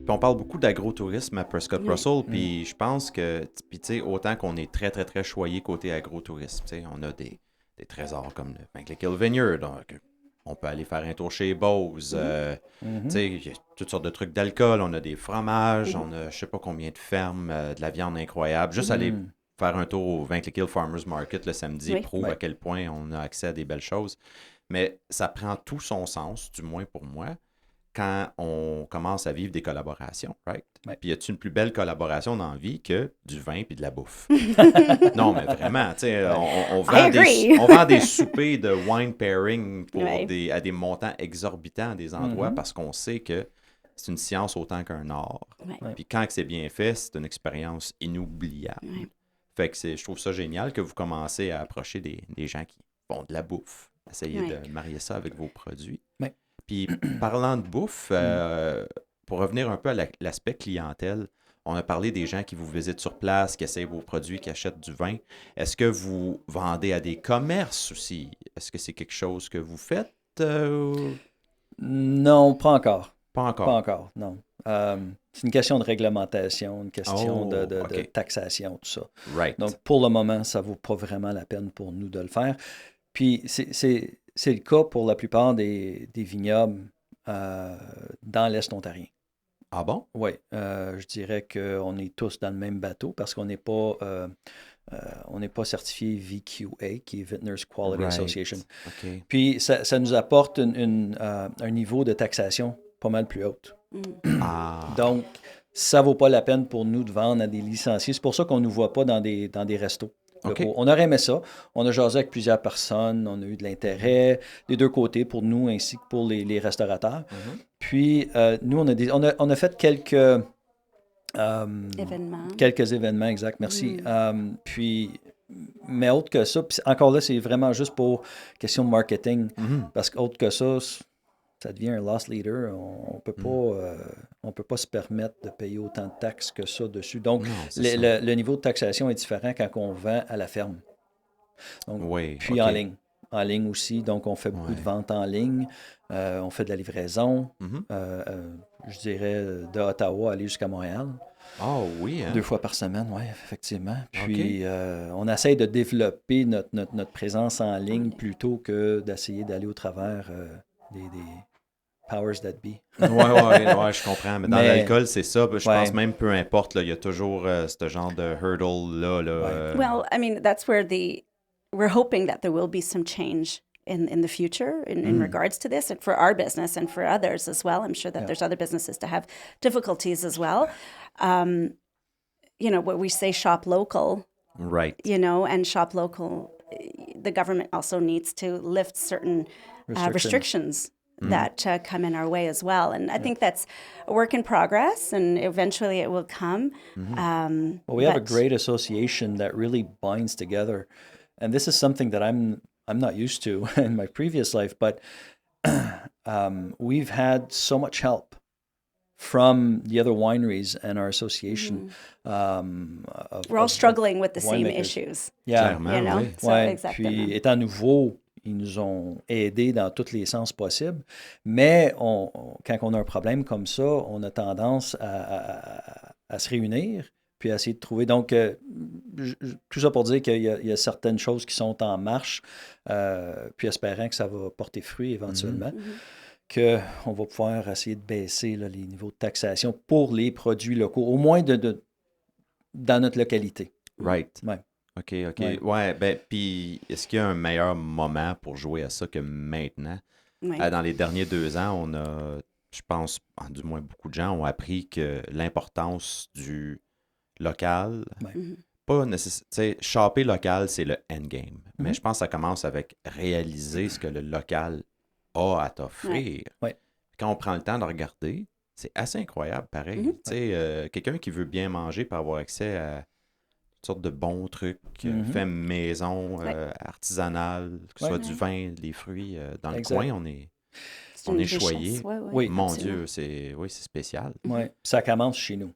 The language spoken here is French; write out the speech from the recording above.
Puis on parle beaucoup d'agro-tourisme à Prescott Oui. Russell, puis je pense que, puis tu sais, autant qu'on est très, très, très choyé côté agro-tourisme, tu sais, on a des trésors comme le Bankley Hill Vineyard, donc on peut aller faire un tour chez Bose, tu sais, il y a toutes sortes de trucs d'alcool, on a des fromages, on a je sais pas combien de fermes, de la viande incroyable. Juste aller faire un tour au Bankley Hill Farmers Market le samedi Oui. prouve à quel point on a accès à des belles choses. Mais ça prend tout son sens, du moins pour moi, quand on commence à vivre des collaborations, right? Ouais. Puis y a-t-il une plus belle collaboration dans la vie que du vin puis de la bouffe? Non, mais vraiment, tu sais, on vend des soupers de wine pairing pour Ouais. à des montants exorbitants à des endroits parce qu'on sait que c'est une science autant qu'un art. Ouais. Puis quand que c'est bien fait, c'est une expérience inoubliable. Ouais. Fait que je trouve ça génial que vous commencez à approcher des gens qui font de la bouffe. Essayez Ouais. de marier ça avec vos produits. Ouais. Puis, parlant de bouffe, pour revenir un peu à l'aspect clientèle, on a parlé des gens qui vous visitent sur place, qui essayent vos produits, qui achètent du vin. Est-ce que vous vendez à des commerces aussi? Est-ce que c'est quelque chose que vous faites? Non, pas encore. Pas encore. Pas encore, non. C'est une question de réglementation, une question de OK. taxation, tout ça. Right. Donc, pour le moment, ça ne vaut pas vraiment la peine pour nous de le faire. Puis, c'est le cas pour la plupart des vignobles dans l'Est ontarien. Ah bon? Oui, je dirais qu'on est tous dans le même bateau parce qu'on n'est pas, on n'est pas certifié VQA, qui est Vintners Quality Right. Association. OK. Puis, ça nous apporte un niveau de taxation pas mal plus haut. Ah. Donc, ça ne vaut pas la peine pour nous de vendre à des licenciés. C'est pour ça qu'on ne nous voit pas dans des restos. OK. On aurait aimé ça. On a jasé avec plusieurs personnes. On a eu de l'intérêt des deux côtés, pour nous ainsi que pour les restaurateurs. Puis, nous, on a fait quelques événements, exact, merci. Puis, mais autre que ça, puis encore là, c'est vraiment juste pour question de marketing. Parce qu'autre que ça devient un loss leader. On peut pas se permettre de payer autant de taxes que ça dessus. Donc, Non, le niveau de taxation est différent quand on vend à la ferme. Donc, oui. puis OK. en ligne aussi. Donc, on fait beaucoup de ventes en ligne. On fait de la livraison. Je dirais de Ottawa aller jusqu'à Montréal. Ah oui, hein? 2 fois par semaine, oui, effectivement. Puis, on essaye de développer notre présence en ligne plutôt que d'essayer d'aller au travers des powers that be. Ouais, je comprends. Mais dans l'alcool, c'est ça. Je pense même peu importe, il y a toujours ce genre de hurdle-là. Well, I mean, that's where we're hoping that there will be some change in the future in regards to this, and for our business and for others as well. I'm sure that there's other businesses that have difficulties as well. You know, what we say, shop local. Right. You know, and shop local, the government also needs to lift certain restrictions that come in our way as well. And I think that's a work in progress, and eventually it will come. Well, we have a great association that really binds together. And this is something that I'm not used to in my previous life, but we've had so much help from the other wineries and our association. We're all struggling with the same issues. Yeah. You know? Oui. So, exactement. Puis, étant nouveau, ils nous ont aidés dans tous les sens possibles. Mais quand on a un problème comme ça, on a tendance à se réunir puis à essayer de trouver. Donc, tout ça pour dire qu'il y a certaines choses qui sont en marche, puis espérant que ça va porter fruit éventuellement, qu'on va pouvoir essayer de baisser là, les niveaux de taxation pour les produits locaux, au moins dans notre localité. Right. Ouais. OK. Ouais, ben, puis est-ce qu'il y a un meilleur moment pour jouer à ça que maintenant? Oui. Dans les derniers 2 ans, on a, je pense, du moins beaucoup de gens ont appris que l'importance du local, pas nécessairement, tu sais, shopper local, c'est le endgame. Mais je pense que ça commence avec réaliser ce que le local a à t'offrir. Ouais. Quand on prend le temps de regarder, c'est assez incroyable, pareil. Tu sais, quelqu'un qui veut bien manger pour avoir accès à toutes sortes de bons trucs, faits maison, artisanal, que ce soit du vin, des fruits. Dans le coin, on est choyé. Ouais, Oui. Mon absolument. Dieu, c'est spécial. Ouais. Ça commence chez nous.